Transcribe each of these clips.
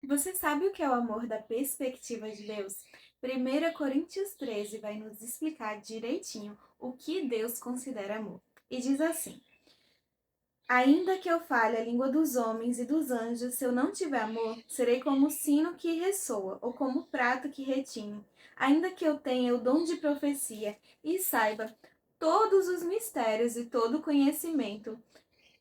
Você sabe o que é o amor da perspectiva de Deus? 1 Coríntios 13 vai nos explicar direitinho o que Deus considera amor. E diz assim: ainda que eu fale a língua dos homens e dos anjos, se eu não tiver amor, serei como o sino que ressoa, ou como o prato que retine. Ainda que eu tenha o dom de profecia e saiba todos os mistérios e todo o conhecimento,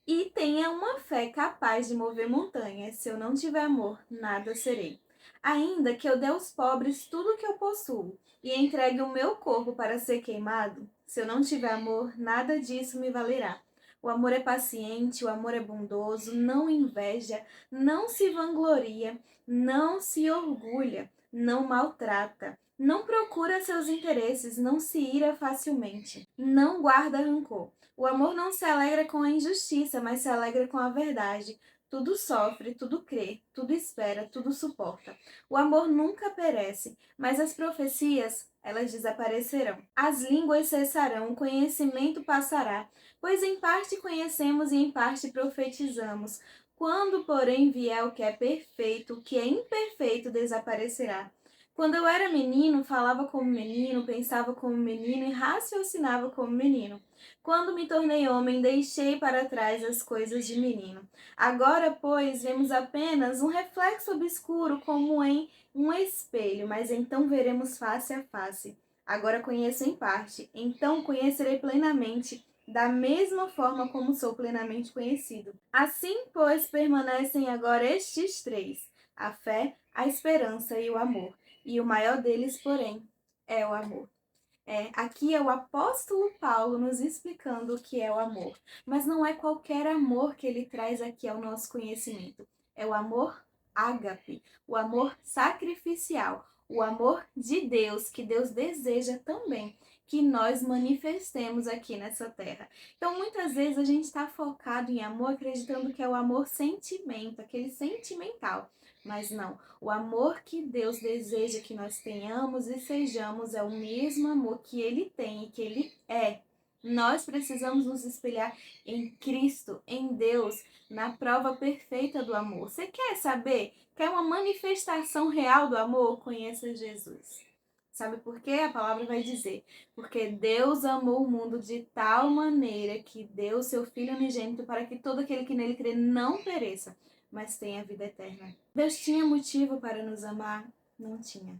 e tenha uma fé capaz de mover montanhas. Se eu não tiver amor, nada serei. Ainda que eu dê aos pobres tudo o que eu possuo e entregue o meu corpo para ser queimado, se eu não tiver amor, nada disso me valerá. O amor é paciente, o amor é bondoso, não inveja, não se vangloria, não se orgulha, não maltrata, não procura seus interesses, não se ira facilmente, não guarda rancor. O amor não se alegra com a injustiça, mas se alegra com a verdade. Tudo sofre, tudo crê, tudo espera, tudo suporta. O amor nunca perece, mas as profecias, elas desaparecerão. As línguas cessarão, o conhecimento passará, pois em parte conhecemos e em parte profetizamos. Quando, porém, vier o que é perfeito, o que é imperfeito desaparecerá. Quando eu era menino, falava como menino, pensava como menino e raciocinava como menino. Quando me tornei homem, deixei para trás as coisas de menino. Agora, pois, vemos apenas um reflexo obscuro como em um espelho, mas então veremos face a face. Agora conheço em parte, então conhecerei plenamente, da mesma forma como sou plenamente conhecido. Assim, pois, permanecem agora estes três: a fé, a esperança e o amor. E o maior deles, porém, é o amor. Aqui é o apóstolo Paulo nos explicando o que é o amor. Mas não é qualquer amor que ele traz aqui ao nosso conhecimento. É o amor ágape, o amor sacrificial, o amor de Deus, que Deus deseja também que nós manifestemos aqui nessa terra. Então, muitas vezes a gente está focado em amor acreditando que é o amor sentimento, aquele sentimental. Mas não, o amor que Deus deseja que nós tenhamos e sejamos é o mesmo amor que Ele tem e que Ele é. Nós precisamos nos espelhar em Cristo, em Deus, na prova perfeita do amor. Você quer saber? Quer uma manifestação real do amor? Conheça Jesus. Sabe por quê? A palavra vai dizer: porque Deus amou o mundo de tal maneira que deu seu Filho unigênito para que todo aquele que nele crê não pereça, mas tenha vida eterna. Deus tinha motivo para nos amar? Não tinha.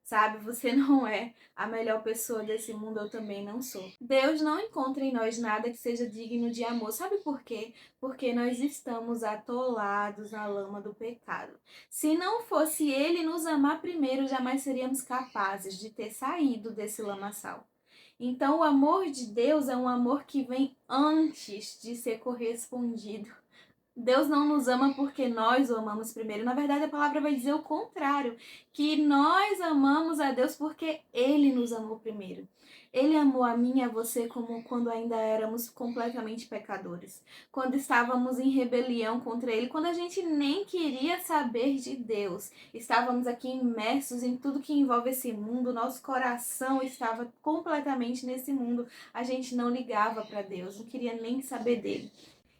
Sabe, você não é a melhor pessoa desse mundo, eu também não sou. Deus não encontra em nós nada que seja digno de amor. Sabe por quê? Porque nós estamos atolados na lama do pecado. Se não fosse Ele nos amar primeiro, jamais seríamos capazes de ter saído desse lamaçal. Então, o amor de Deus é um amor que vem antes de ser correspondido. Deus não nos ama porque nós o amamos primeiro. Na verdade, a palavra vai dizer o contrário, que nós amamos a Deus porque Ele nos amou primeiro. Ele amou a mim e a você como quando ainda éramos completamente pecadores, quando estávamos em rebelião contra Ele, quando a gente nem queria saber de Deus. Estávamos aqui imersos em tudo que envolve esse mundo, nosso coração estava completamente nesse mundo. A gente não ligava para Deus, não queria nem saber dele.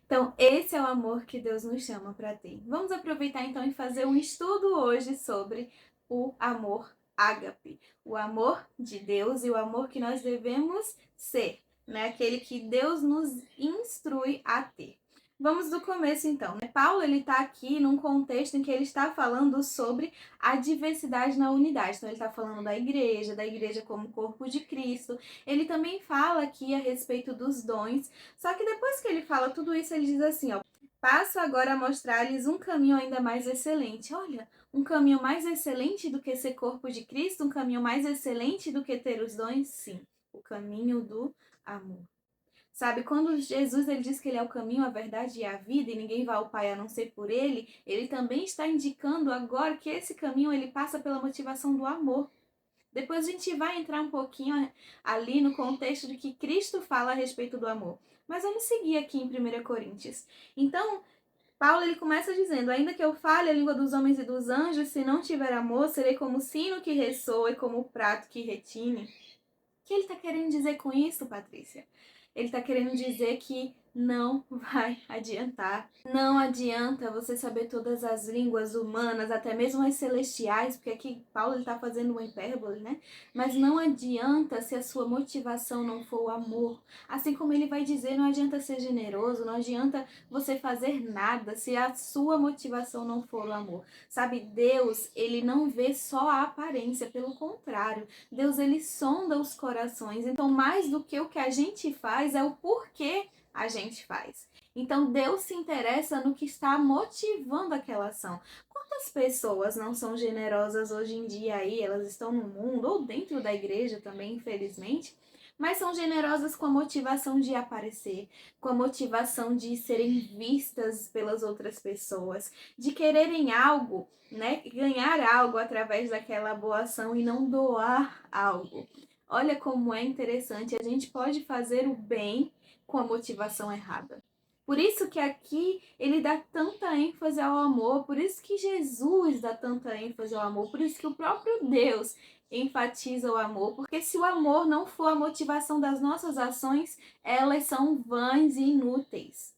Então, esse é o amor que Deus nos chama para ter. Vamos aproveitar então e fazer um estudo hoje sobre o amor ágape, o amor de Deus e o amor que nós devemos ser, né? Aquele que Deus nos instrui a ter. Vamos do começo então, né? Paulo, ele está aqui num contexto em que ele está falando sobre a diversidade na unidade. Então, ele está falando da igreja como corpo de Cristo. Ele também fala aqui a respeito dos dons. Só que depois que ele fala tudo isso, ele diz assim, ó: passo agora a mostrar-lhes um caminho ainda mais excelente. Olha, um caminho mais excelente do que ser corpo de Cristo, um caminho mais excelente do que ter os dons? Sim, o caminho do amor. Sabe, quando Jesus ele diz que ele é o caminho, a verdade e a vida e ninguém vai ao Pai a não ser por ele, ele também está indicando agora que esse caminho ele passa pela motivação do amor. Depois a gente vai entrar um pouquinho ali no contexto de que Cristo fala a respeito do amor. Mas vamos seguir aqui em 1 Coríntios. Então, Paulo ele começa dizendo: ainda que eu fale a língua dos homens e dos anjos, se não tiver amor, serei como o sino que ressoa e como o prato que retine. O que ele está querendo dizer com isso, Patrícia? Ele está querendo dizer que não vai adiantar. Não adianta você saber todas as línguas humanas, até mesmo as celestiais, porque aqui Paulo está fazendo uma hipérbole, né? Mas não adianta se a sua motivação não for o amor. Assim como ele vai dizer, não adianta ser generoso, não adianta você fazer nada se a sua motivação não for o amor. Sabe, Deus, ele não vê só a aparência, pelo contrário, Deus, ele sonda os corações. Então, mais do que o que a gente faz, é o porquê a gente faz. Então Deus se interessa no que está motivando aquela ação. Quantas pessoas não são generosas hoje em dia aí? Elas estão no mundo ou dentro da igreja também, infelizmente, mas são generosas com a motivação de aparecer, com a motivação de serem vistas pelas outras pessoas, de quererem algo, né? Ganhar algo através daquela boa ação e não doar algo. Olha como é interessante, a gente pode fazer o bem com a motivação errada. Por isso que aqui ele dá tanta ênfase ao amor, por isso que Jesus dá tanta ênfase ao amor, por isso que o próprio Deus enfatiza o amor, porque se o amor não for a motivação das nossas ações, elas são vãs e inúteis.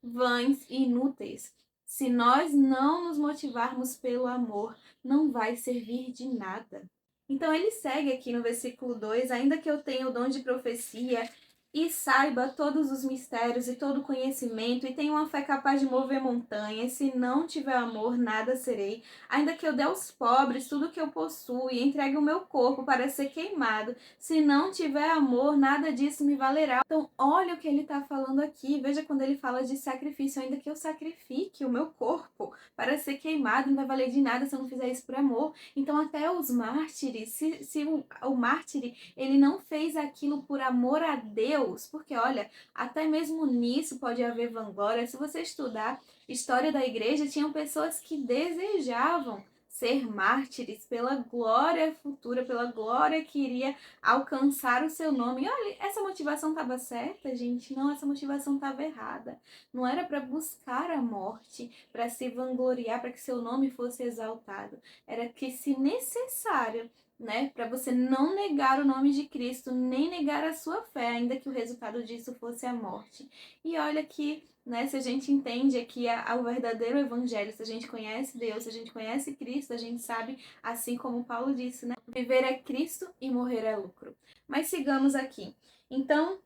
Vãs e inúteis. Se nós não nos motivarmos pelo amor, não vai servir de nada. Então ele segue aqui no versículo 2: ainda que eu tenha o dom de profecia e saiba todos os mistérios e todo o conhecimento e tenha uma fé capaz de mover montanhas, se não tiver amor, nada serei. Ainda que eu dê aos pobres tudo que eu possuo e entregue o meu corpo para ser queimado, se não tiver amor, nada disso me valerá. Então, olha o que ele está falando aqui. Veja quando ele fala de sacrifício, ainda que eu sacrifique o meu corpo para ser queimado, não vai valer de nada se eu não fizer isso por amor. Então, até os mártires, se o mártir ele não fez aquilo por amor a Deus, porque olha, até mesmo nisso pode haver vanglória. Se você estudar história da igreja, tinham pessoas que desejavam ser mártires pela glória futura, pela glória que iria alcançar o seu nome. E olha, essa motivação estava certa, gente? Não, essa motivação estava errada. Não era para buscar a morte, para se vangloriar, para que seu nome fosse exaltado. Era que, se necessário, né, para você não negar o nome de Cristo, nem negar a sua fé, ainda que o resultado disso fosse a morte. E olha que, né, se a gente entende aqui o verdadeiro evangelho, se a gente conhece Deus, se a gente conhece Cristo, a gente sabe, assim como Paulo disse, né, viver é Cristo e morrer é lucro. Mas sigamos aqui. Então,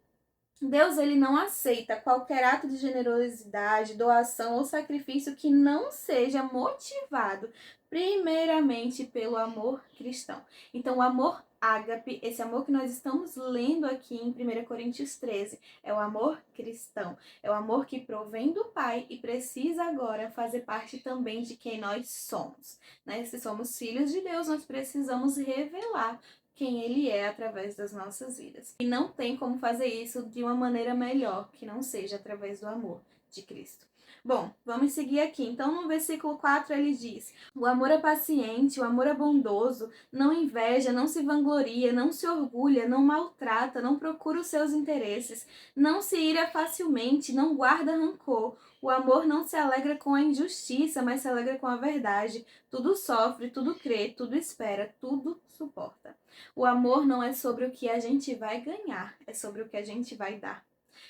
Deus, ele não aceita qualquer ato de generosidade, doação ou sacrifício que não seja motivado primeiramente pelo amor cristão. Então, o amor ágape, esse amor que nós estamos lendo aqui em 1 Coríntios 13, é o amor cristão. É o amor que provém do Pai e precisa agora fazer parte também de quem nós somos, né? Se somos filhos de Deus, nós precisamos revelar quem ele é através das nossas vidas. E não tem como fazer isso de uma maneira melhor que não seja através do amor de Cristo. Bom, vamos seguir aqui. Então, no versículo 4 ele diz: o amor é paciente, o amor é bondoso, não inveja, não se vangloria, não se orgulha, não maltrata, não procura os seus interesses, não se ira facilmente, não guarda rancor. O amor não se alegra com a injustiça, mas se alegra com a verdade. Tudo sofre, tudo crê, tudo espera, tudo suporta. O amor não é sobre o que a gente vai ganhar, é sobre o que a gente vai dar.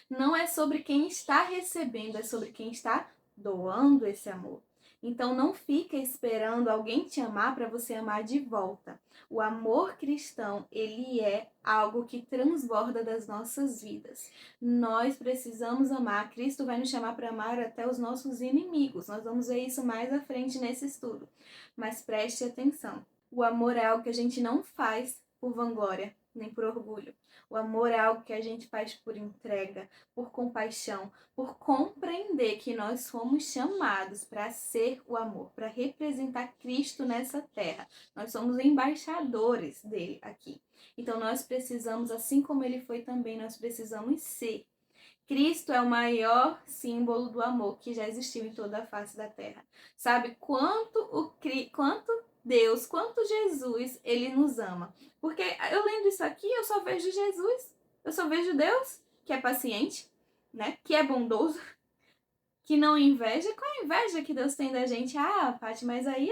Não é sobre quem está recebendo, é sobre quem está doando esse amor. Então não fica esperando alguém te amar para você amar de volta. O amor cristão, ele é algo que transborda das nossas vidas. Nós precisamos amar. Cristo vai nos chamar para amar até os nossos inimigos. Nós vamos ver isso mais à frente nesse estudo. Mas preste atenção. O amor é algo que a gente não faz por vanglória, nem por orgulho. O amor é algo que a gente faz por entrega, por compaixão, por compreender que nós fomos chamados para ser o amor, para representar Cristo nessa terra. Nós somos embaixadores dele aqui. Então nós precisamos, assim como ele foi também, nós precisamos ser. Cristo é o maior símbolo do amor que já existiu em toda a face da terra. Sabe quanto Deus, quanto Jesus, ele nos ama. Porque eu lendo isso aqui, eu só vejo Jesus. Eu só vejo Deus, que é paciente, né? Que é bondoso, que não inveja. Qual a inveja que Deus tem da gente? Ah, Paty, mas aí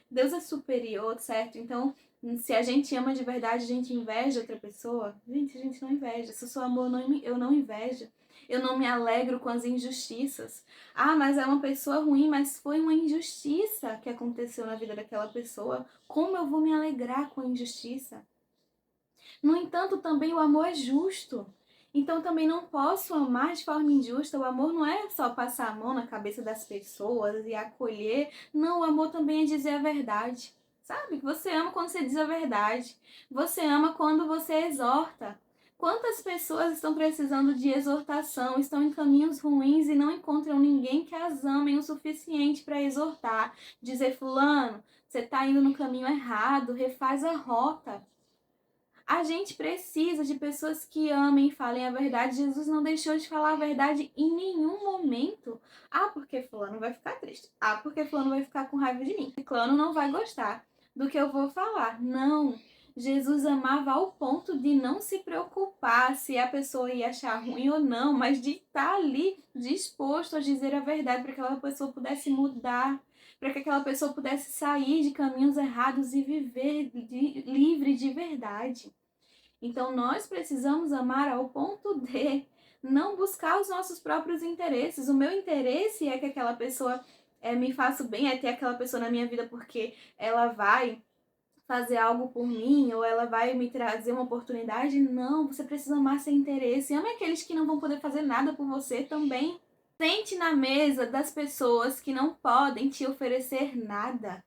Deus é superior, certo? Então, se a gente ama de verdade, a gente inveja outra pessoa? Gente, a gente não inveja. Se eu sou amor, eu não invejo. Eu não me alegro com as injustiças. Ah, mas é uma pessoa ruim, mas foi uma injustiça que aconteceu na vida daquela pessoa. Como eu vou me alegrar com a injustiça? No entanto, também o amor é justo. Então também não posso amar de forma injusta. O amor não é só passar a mão na cabeça das pessoas e acolher. Não, o amor também é dizer a verdade. Sabe? Você ama quando você diz a verdade. Você ama quando você exorta. Quantas pessoas estão precisando de exortação, estão em caminhos ruins e não encontram ninguém que as amem o suficiente para exortar? Dizer, fulano, você está indo no caminho errado, refaz a rota. A gente precisa de pessoas que amem e falem a verdade. Jesus não deixou de falar a verdade em nenhum momento. Ah, porque fulano vai ficar triste. Ah, porque fulano vai ficar com raiva de mim. Fulano não vai gostar do que eu vou falar. Não. Jesus amava ao ponto de não se preocupar se a pessoa ia achar ruim ou não, mas de estar ali disposto a dizer a verdade para que aquela pessoa pudesse mudar, para que aquela pessoa pudesse sair de caminhos errados e viver livre de verdade. Então nós precisamos amar ao ponto de não buscar os nossos próprios interesses. O meu interesse é que aquela pessoa me faça o bem, é ter aquela pessoa na minha vida porque ela vai fazer algo por mim ou ela vai me trazer uma oportunidade. Não, você precisa amar seu interesse. Ame aqueles que não vão poder fazer nada por você também. Sente na mesa das pessoas que não podem te oferecer nada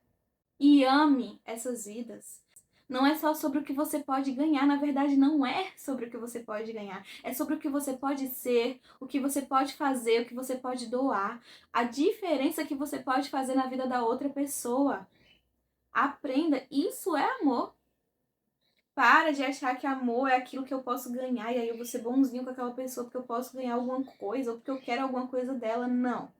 e ame essas vidas. Não é só sobre o que você pode ganhar, na verdade não é sobre o que você pode ganhar, é sobre o que você pode ser, o que você pode fazer, o que você pode doar, a diferença que você pode fazer na vida da outra pessoa. Aprenda, isso é amor. Para de achar que amor é aquilo que eu posso ganhar e aí eu vou ser bonzinho com aquela pessoa porque eu posso ganhar alguma coisa ou porque eu quero alguma coisa dela. Não.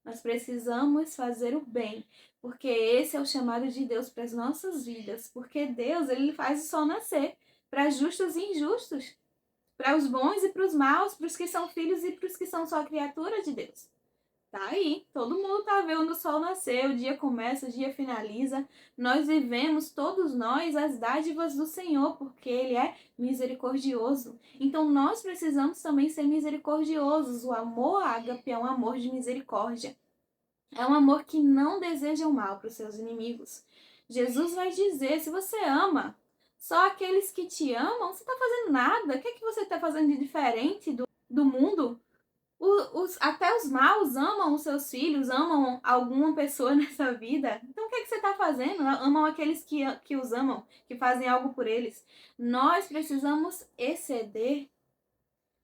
Nós precisamos fazer o bem, porque esse é o chamado de Deus para as nossas vidas. Porque Deus, ele faz o sol nascer para justos e injustos, para os bons e para os maus, para os que são filhos e para os que são só criatura de Deus. Tá aí, todo mundo tá vendo o sol nascer, o dia começa, o dia finaliza. Nós vivemos, todos nós, as dádivas do Senhor, porque Ele é misericordioso. Então nós precisamos também ser misericordiosos. O amor ágape é um amor de misericórdia. É um amor que não deseja o mal para os seus inimigos. Jesus vai dizer, se você ama só aqueles que te amam, você está fazendo nada. O que é que você está fazendo de diferente do mundo? Até os maus amam os seus filhos, amam alguma pessoa nessa vida. Então o que é que você está fazendo? Amam aqueles que os amam, que fazem algo por eles. Nós precisamos exceder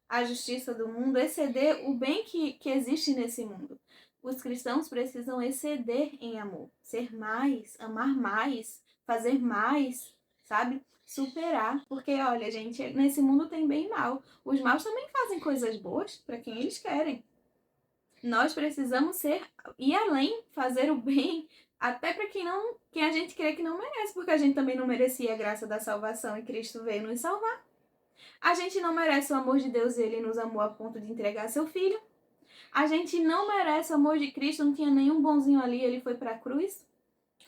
a justiça do mundo, exceder o bem que existe nesse mundo. Os cristãos precisam exceder em amor, ser mais, amar mais, fazer mais, sabe? Superar. Porque, olha, gente, nesse mundo tem bem e mal. Os maus também fazem coisas boas para quem eles querem. Nós precisamos ir além, fazer o bem, até para quem a gente crê que não merece, porque a gente também não merecia a graça da salvação e Cristo veio nos salvar. A gente não merece o amor de Deus e Ele nos amou a ponto de entregar seu Filho. A gente não merece o amor de Cristo, não tinha nenhum bonzinho ali, Ele foi para a cruz,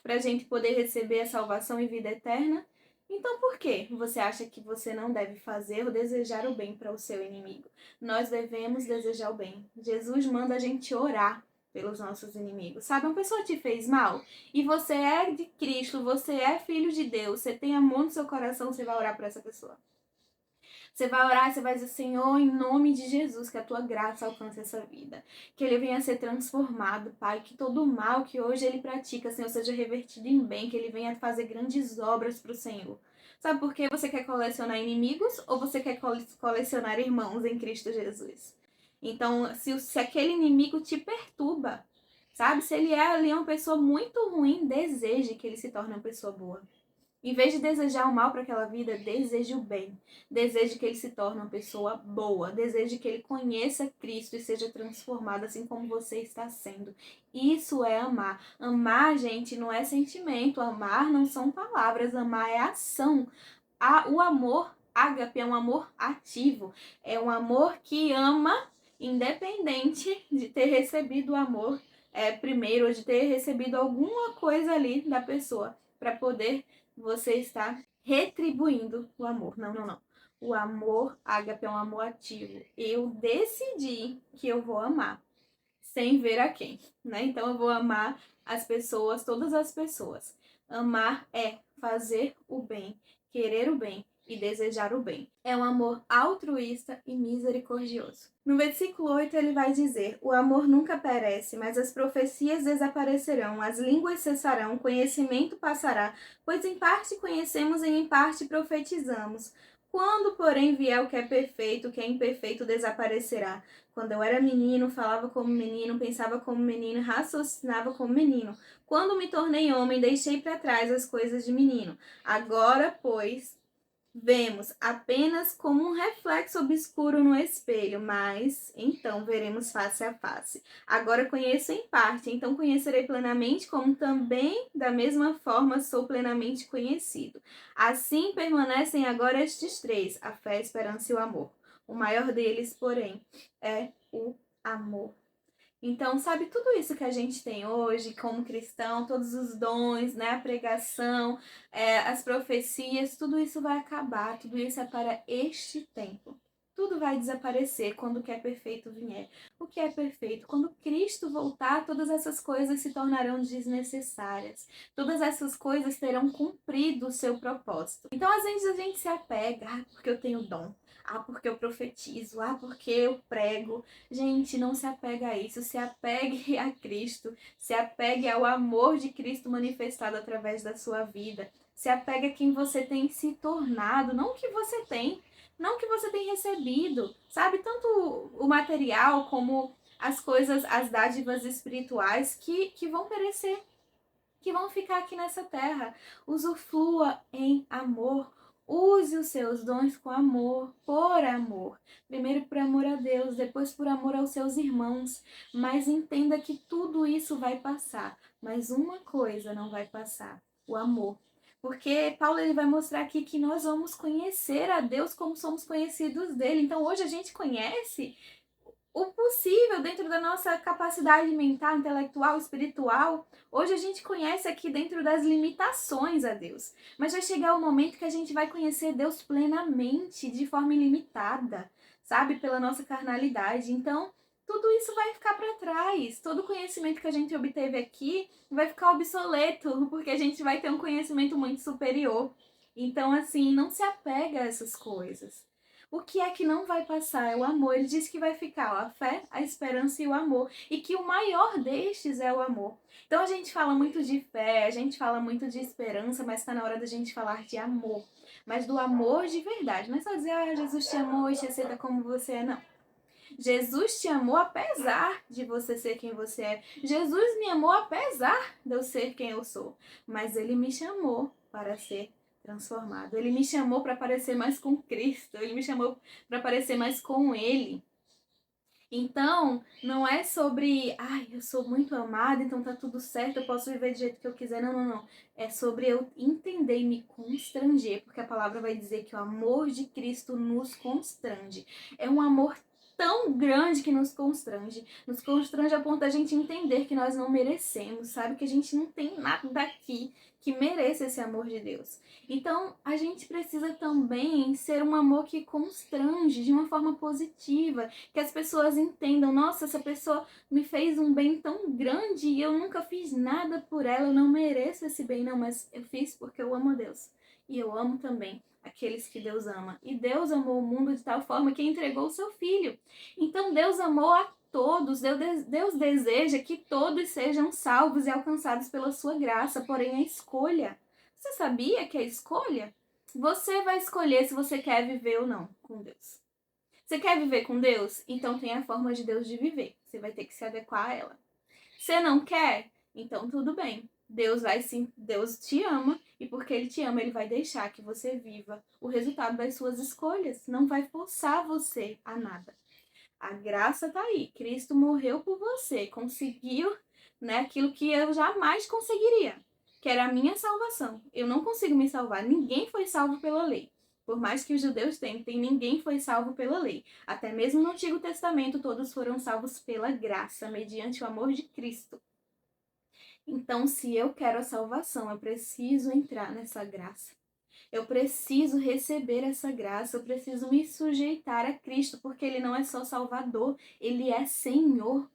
para a gente poder receber a salvação e vida eterna. Então por que você acha que você não deve fazer ou desejar o bem para o seu inimigo? Nós devemos desejar o bem. Jesus manda a gente orar pelos nossos inimigos. Sabe, uma pessoa te fez mal e você é de Cristo, você é filho de Deus, você tem amor no seu coração, você vai orar por essa pessoa. Você vai orar, você vai dizer, Senhor, em nome de Jesus, que a tua graça alcance essa vida. Que ele venha a ser transformado, Pai. Que todo o mal que hoje ele pratica, Senhor, seja revertido em bem. Que ele venha a fazer grandes obras para o Senhor. Sabe por que você quer colecionar inimigos ou você quer colecionar irmãos em Cristo Jesus? Então, se aquele inimigo te perturba, sabe? Se ele é ali uma pessoa muito ruim, deseje que ele se torne uma pessoa boa. Em vez de desejar o mal para aquela vida, deseje o bem. Deseje que ele se torne uma pessoa boa. Deseje que ele conheça Cristo e seja transformado assim como você está sendo. Isso é amar. Amar, gente, não é sentimento. Amar não são palavras. Amar é ação. O amor ágape é um amor ativo. É um amor que ama independente de ter recebido o amor primeiro ou de ter recebido alguma coisa ali da pessoa para poder você está retribuindo o amor. Não, não, não. O amor ágape é um amor ativo. Eu decidi que eu vou amar, sem ver a quem, né? Então eu vou amar as pessoas, todas as pessoas. Amar é fazer o bem, querer o bem e desejar o bem. É um amor altruísta e misericordioso. No versículo 8 ele vai dizer: o amor nunca perece, mas as profecias desaparecerão, as línguas cessarão, o conhecimento passará, pois em parte conhecemos e em parte profetizamos. Quando, porém, vier o que é perfeito, o que é imperfeito desaparecerá. Quando eu era menino, falava como menino, pensava como menino, raciocinava como menino. Quando me tornei homem, deixei para trás as coisas de menino. Agora, pois, vemos apenas como um reflexo obscuro no espelho, mas então veremos face a face. Agora conheço em parte, então conhecerei plenamente, como também, da mesma forma, sou plenamente conhecido. Assim permanecem agora estes três: a fé, a esperança e o amor. O maior deles, porém, é o amor. Então, sabe, tudo isso que a gente tem hoje como cristão, todos os dons, né, a pregação, as profecias, tudo isso vai acabar, tudo isso é para este tempo. Tudo vai desaparecer quando o que é perfeito vier. O que é perfeito? Quando Cristo voltar, todas essas coisas se tornarão desnecessárias. Todas essas coisas terão cumprido o seu propósito. Então, às vezes a gente se apega, porque eu tenho dom. Porque eu profetizo. Porque eu prego. Gente, não se apega a isso, se apegue a Cristo, se apegue ao amor de Cristo manifestado através da sua vida, se apegue a quem você tem se tornado, não o que você tem, não o que você tem recebido, sabe? Tanto o material como as coisas, as dádivas espirituais que vão perecer, que vão ficar aqui nessa terra. Usufrua em amor. Use os seus dons com amor, por amor. Primeiro por amor a Deus, depois por amor aos seus irmãos. Mas entenda que tudo isso vai passar. Mas uma coisa não vai passar: o amor. Porque Paulo ele vai mostrar aqui que nós vamos conhecer a Deus como somos conhecidos dele. Então hoje a gente conhece o possível dentro da nossa capacidade mental, intelectual, espiritual. Hoje a gente conhece aqui dentro das limitações a Deus. Mas vai chegar o momento que a gente vai conhecer Deus plenamente, de forma ilimitada, sabe? Pela nossa carnalidade. Então, tudo isso vai ficar para trás. Todo o conhecimento que a gente obteve aqui vai ficar obsoleto, porque a gente vai ter um conhecimento muito superior. Então, assim, não se apega a essas coisas. O que é que não vai passar? É o amor. Ele diz que vai ficar ó, a fé, a esperança e o amor. E que o maior destes é o amor. Então a gente fala muito de fé, a gente fala muito de esperança, mas está na hora da gente falar de amor. Mas do amor de verdade. Não é só dizer, Jesus te amou e te aceita como você é, não. Jesus te amou apesar de você ser quem você é. Jesus me amou apesar de eu ser quem eu sou. Mas ele me chamou para ser transformado. Ele me chamou para parecer mais com Cristo. Ele me chamou para parecer mais com Ele. Então, não é sobre, eu sou muito amada, então tá tudo certo, eu posso viver do jeito que eu quiser. Não, não, não. É sobre eu entender e me constranger, porque a palavra vai dizer que o amor de Cristo nos constrange. É um amor tão grande que nos constrange a ponto da gente entender que nós não merecemos, sabe? Que a gente não tem nada daqui que mereça esse amor de Deus. Então, a gente precisa também ser um amor que constrange de uma forma positiva, que as pessoas entendam, nossa, essa pessoa me fez um bem tão grande e eu nunca fiz nada por ela, eu não mereço esse bem, não, mas eu fiz porque eu amo a Deus. E eu amo também aqueles que Deus ama. E Deus amou o mundo de tal forma que entregou o seu Filho. Então Deus amou a todos, Deus deseja que todos sejam salvos e alcançados pela sua graça, porém a escolha. Você sabia que a escolha? Você vai escolher se você quer viver ou não com Deus. Você quer viver com Deus? Então tem a forma de Deus de viver. Você vai ter que se adequar a ela. Você não quer? Então tudo bem. Deus vai sim, Deus te ama e porque ele te ama, ele vai deixar que você viva o resultado das suas escolhas. Não vai forçar você a nada. A graça tá aí. Cristo morreu por você, conseguiu, né, aquilo que eu jamais conseguiria, que era a minha salvação. Eu não consigo me salvar. Ninguém foi salvo pela lei. Por mais que os judeus tentem, ninguém foi salvo pela lei. Até mesmo no Antigo Testamento, todos foram salvos pela graça, mediante o amor de Cristo. Então, se eu quero a salvação, eu preciso entrar nessa graça. Eu preciso receber essa graça, eu preciso me sujeitar a Cristo, porque Ele não é só Salvador, Ele é Senhor.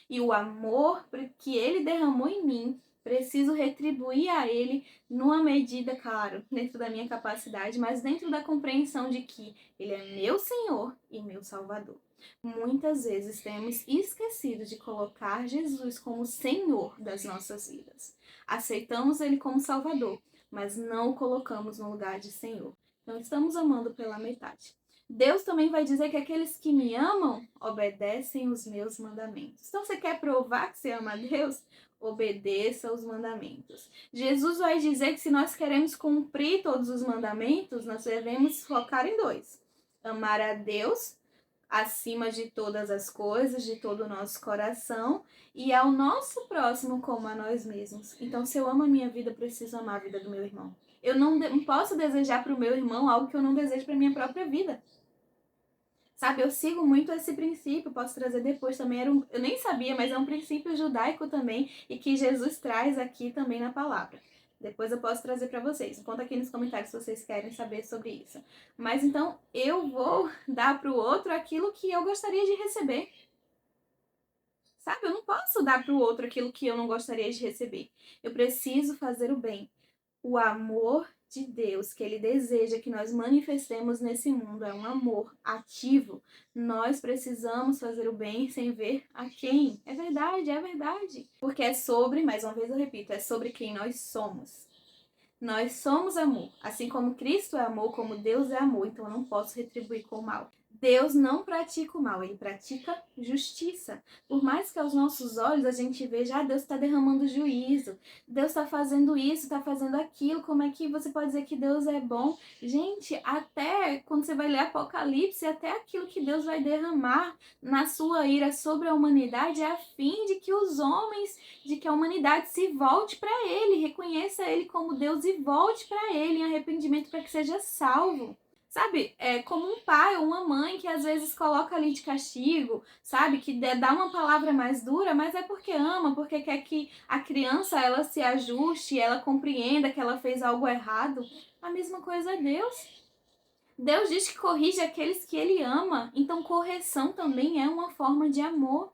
E o amor que Ele derramou em mim, preciso retribuir a Ele numa medida, claro, dentro da minha capacidade, mas dentro da compreensão de que Ele é meu Senhor e meu Salvador. Muitas vezes temos esquecido de colocar Jesus como Senhor das nossas vidas. Aceitamos Ele como Salvador, mas não o colocamos no lugar de Senhor. Não estamos amando pela metade. Deus também vai dizer que aqueles que me amam obedecem os meus mandamentos. Então, você quer provar que você ama a Deus? Obedeça os mandamentos. Jesus vai dizer que se nós queremos cumprir todos os mandamentos, nós devemos focar em dois: amar a Deus acima de todas as coisas, de todo o nosso coração, e ao nosso próximo como a nós mesmos. Então, se eu amo a minha vida, eu preciso amar a vida do meu irmão. Eu não posso desejar para o meu irmão algo que eu não desejo para minha própria vida. Sabe, eu sigo muito esse princípio, posso trazer depois também, eu nem sabia, mas é um princípio judaico também, e que Jesus traz aqui também na palavra. Depois eu posso trazer para vocês. Conta aqui nos comentários se vocês querem saber sobre isso. Mas então, eu vou dar para o outro aquilo que eu gostaria de receber. Sabe, eu não posso dar para o outro aquilo que eu não gostaria de receber. Eu preciso fazer o bem. O amor de Deus que Ele deseja que nós manifestemos nesse mundo é um amor ativo. Nós precisamos fazer o bem sem ver a quem. É verdade, é verdade. Porque é sobre, mais uma vez eu repito, é sobre quem nós somos. Nós somos amor. Assim como Cristo é amor, como Deus é amor, então eu não posso retribuir com o mal. Deus não pratica o mal, Ele pratica justiça. Por mais que aos nossos olhos a gente veja, Deus está derramando juízo, Deus está fazendo isso, está fazendo aquilo, como é que você pode dizer que Deus é bom? Gente, até quando você vai ler Apocalipse, até aquilo que Deus vai derramar na sua ira sobre a humanidade é a fim de que os homens, de que a humanidade se volte para Ele, reconheça Ele como Deus e volte para Ele em arrependimento para que seja salvo. Sabe, é como um pai ou uma mãe que às vezes coloca ali de castigo, sabe, que dá uma palavra mais dura, mas é porque ama, porque quer que a criança ela se ajuste, ela compreenda que ela fez algo errado. A mesma coisa é Deus. Deus diz que corrige aqueles que Ele ama, então correção também é uma forma de amor.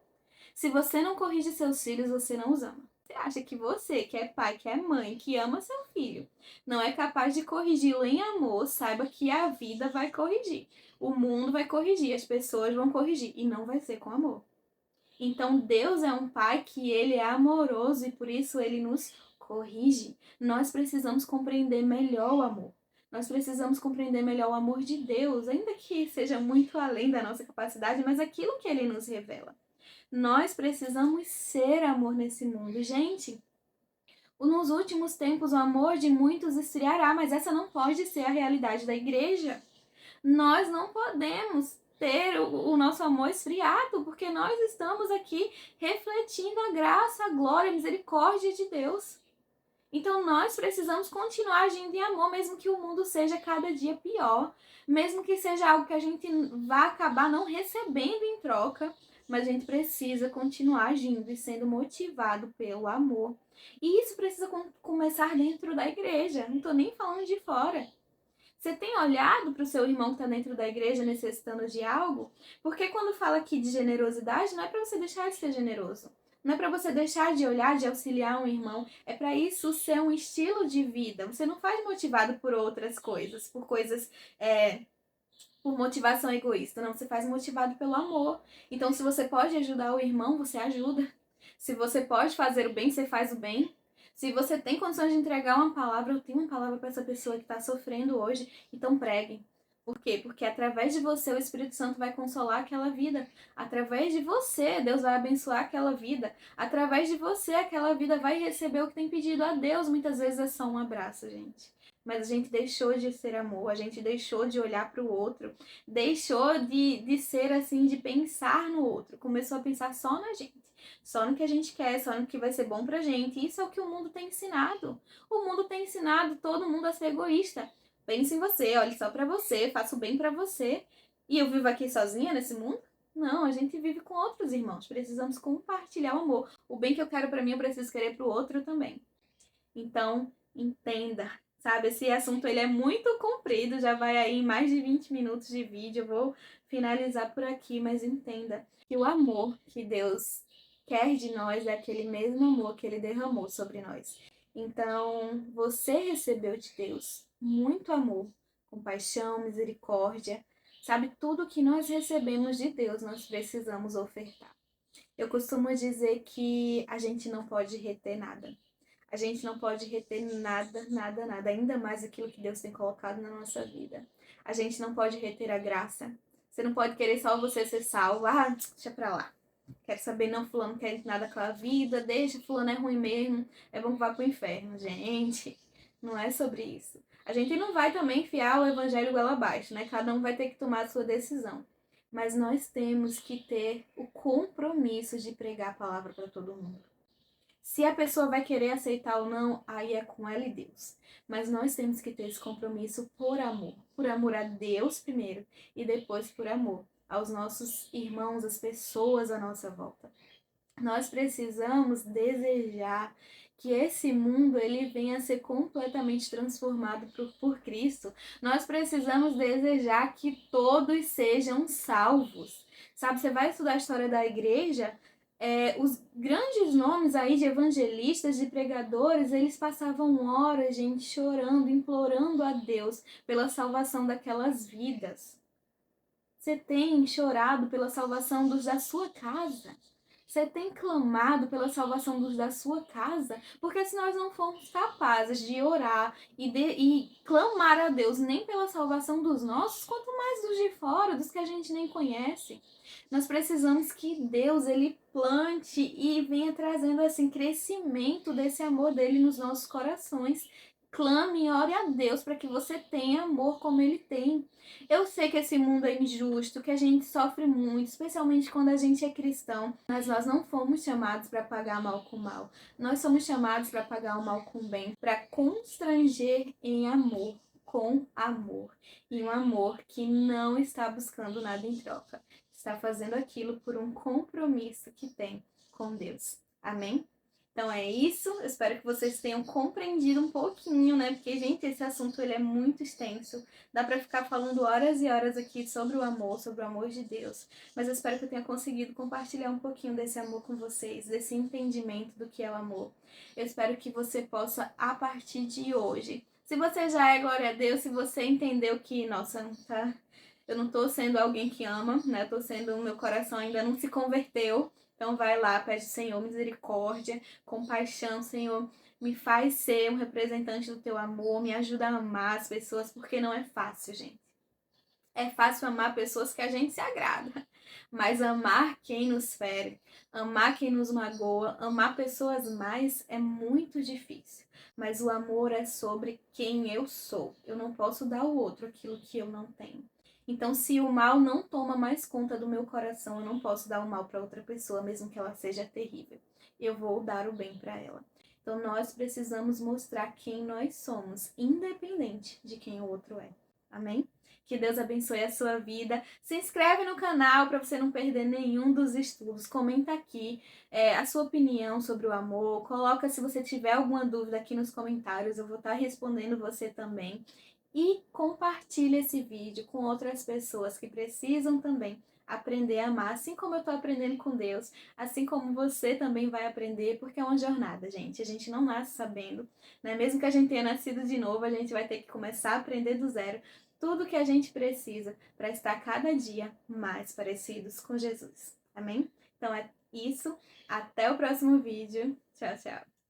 Se você não corrige seus filhos, você não os ama. Você acha que você, que é pai, que é mãe, que ama seu filho, não é capaz de corrigi-lo em amor, saiba que a vida vai corrigir. O mundo vai corrigir, as pessoas vão corrigir, e não vai ser com amor. Então Deus é um pai que Ele é amoroso e por isso Ele nos corrige. Nós precisamos compreender melhor o amor. Nós precisamos compreender melhor o amor de Deus, ainda que seja muito além da nossa capacidade, mas aquilo que Ele nos revela. Nós precisamos ser amor nesse mundo. Gente, nos últimos tempos o amor de muitos esfriará, mas essa não pode ser a realidade da igreja. Nós não podemos ter o nosso amor esfriado, porque nós estamos aqui refletindo a graça, a glória, a misericórdia de Deus. Então nós precisamos continuar agindo em amor, mesmo que o mundo seja cada dia pior, mesmo que seja algo que a gente vá acabar não recebendo em troca, mas a gente precisa continuar agindo e sendo motivado pelo amor. E isso precisa começar dentro da igreja, não estou nem falando de fora. Você tem olhado para o seu irmão que está dentro da igreja necessitando de algo? Porque quando fala aqui de generosidade, não é para você deixar de ser generoso. Não é para você deixar de olhar, de auxiliar um irmão. É para isso ser um estilo de vida. Você não faz motivado por outras coisas, por coisas, por motivação egoísta. Não, você faz motivado pelo amor. Então, se você pode ajudar o irmão, você ajuda. Se você pode fazer o bem, você faz o bem. Se você tem condições de entregar uma palavra, eu tenho uma palavra para essa pessoa que está sofrendo hoje, então pregue. Por quê? Porque através de você o Espírito Santo vai consolar aquela vida. Através de você, Deus vai abençoar aquela vida. Através de você, aquela vida vai receber o que tem pedido a Deus. Muitas vezes é só um abraço, gente. Mas a gente deixou de ser amor, a gente deixou de olhar para o outro, deixou de ser assim, de pensar no outro. Começou a pensar só na gente. Só no que a gente quer, só no que vai ser bom pra gente. Isso é o que o mundo tem ensinado. O mundo tem ensinado todo mundo a ser egoísta. Pense em você, olhe só pra você, faça o bem pra você. E eu vivo aqui sozinha nesse mundo? Não, a gente vive com outros irmãos. Precisamos compartilhar o amor. O bem que eu quero pra mim, eu preciso querer pro outro também. Então, entenda. sabe? Esse assunto ele é muito comprido, já vai aí em mais de 20 minutos de vídeo. Eu vou finalizar por aqui, mas entenda que o amor que Deus quer de nós é aquele mesmo amor que ele derramou sobre nós. Então, você recebeu de Deus muito amor, compaixão, misericórdia, sabe? Tudo que nós recebemos de Deus, nós precisamos ofertar. Eu costumo dizer que a gente não pode reter nada. A gente não pode reter nada, nada, nada, ainda mais aquilo que Deus tem colocado na nossa vida. A gente não pode reter a graça. Você não pode querer só você ser salvo. Ah, deixa pra lá. Quero saber, não, fulano não quer nada com a vida, deixa, fulano é ruim mesmo, é bom que vá pro inferno. Gente, não é sobre isso. A gente não vai também enfiar o evangelho goela abaixo, né? Cada um vai ter que tomar a sua decisão. Mas nós temos que ter o compromisso de pregar a palavra para todo mundo. Se a pessoa vai querer aceitar ou não, aí é com ela e Deus. Mas nós temos que ter esse compromisso por amor a Deus primeiro e depois por amor aos nossos irmãos, às pessoas à nossa volta. Nós precisamos desejar que esse mundo ele venha a ser completamente transformado por Cristo. Nós precisamos desejar que todos sejam salvos. Sabe, você vai estudar a história da igreja, os grandes nomes aí de evangelistas, de pregadores, eles passavam horas, gente, chorando, implorando a Deus pela salvação daquelas vidas. Você tem chorado pela salvação dos da sua casa? Você tem clamado pela salvação dos da sua casa? Porque se nós não formos capazes de orar e clamar a Deus nem pela salvação dos nossos, quanto mais dos de fora, dos que a gente nem conhece. Nós precisamos que Deus ele plante e venha trazendo assim crescimento desse amor dele nos nossos corações. Clame e ore a Deus para que você tenha amor como ele tem. Eu sei que esse mundo é injusto, que a gente sofre muito, especialmente quando a gente é cristão, mas nós não fomos chamados para pagar mal com mal. Nós somos chamados para pagar o mal com o bem, para constranger em amor, com amor. E um amor que não está buscando nada em troca. Está fazendo aquilo por um compromisso que tem com Deus. Amém? Então é isso, eu espero que vocês tenham compreendido um pouquinho, né? Porque, gente, esse assunto ele é muito extenso. Dá pra ficar falando horas e horas aqui sobre o amor de Deus. Mas eu espero que eu tenha conseguido compartilhar um pouquinho desse amor com vocês, desse entendimento do que é o amor. Eu espero que você possa, a partir de hoje, se você já é glória a Deus, se você entendeu que, nossa, tá, eu não tô sendo alguém que ama, né? Tô sendo, meu coração ainda não se converteu. Então vai lá, pede Senhor misericórdia, compaixão, Senhor, me faz ser um representante do teu amor, me ajuda a amar as pessoas, porque não é fácil, gente. É fácil amar pessoas que a gente se agrada, mas amar quem nos fere, amar quem nos magoa, amar pessoas mais é muito difícil. Mas o amor é sobre quem eu sou. Eu não posso dar ao outro aquilo que eu não tenho. Então, se o mal não toma mais conta do meu coração, eu não posso dar o mal para outra pessoa, mesmo que ela seja terrível. Eu vou dar o bem para ela. Então, nós precisamos mostrar quem nós somos, independente de quem o outro é. Amém? Que Deus abençoe a sua vida. Se inscreve no canal para você não perder nenhum dos estudos. Comenta aqui a sua opinião sobre o amor. Coloca se você tiver alguma dúvida aqui nos comentários. Eu vou estar respondendo você também. E compartilhe esse vídeo com outras pessoas que precisam também aprender a amar, assim como eu estou aprendendo com Deus, assim como você também vai aprender, porque é uma jornada, gente. A gente não nasce sabendo, né? Mesmo que a gente tenha nascido de novo, a gente vai ter que começar a aprender do zero tudo que a gente precisa para estar cada dia mais parecidos com Jesus. Amém? Então é isso. Até o próximo vídeo. Tchau, tchau.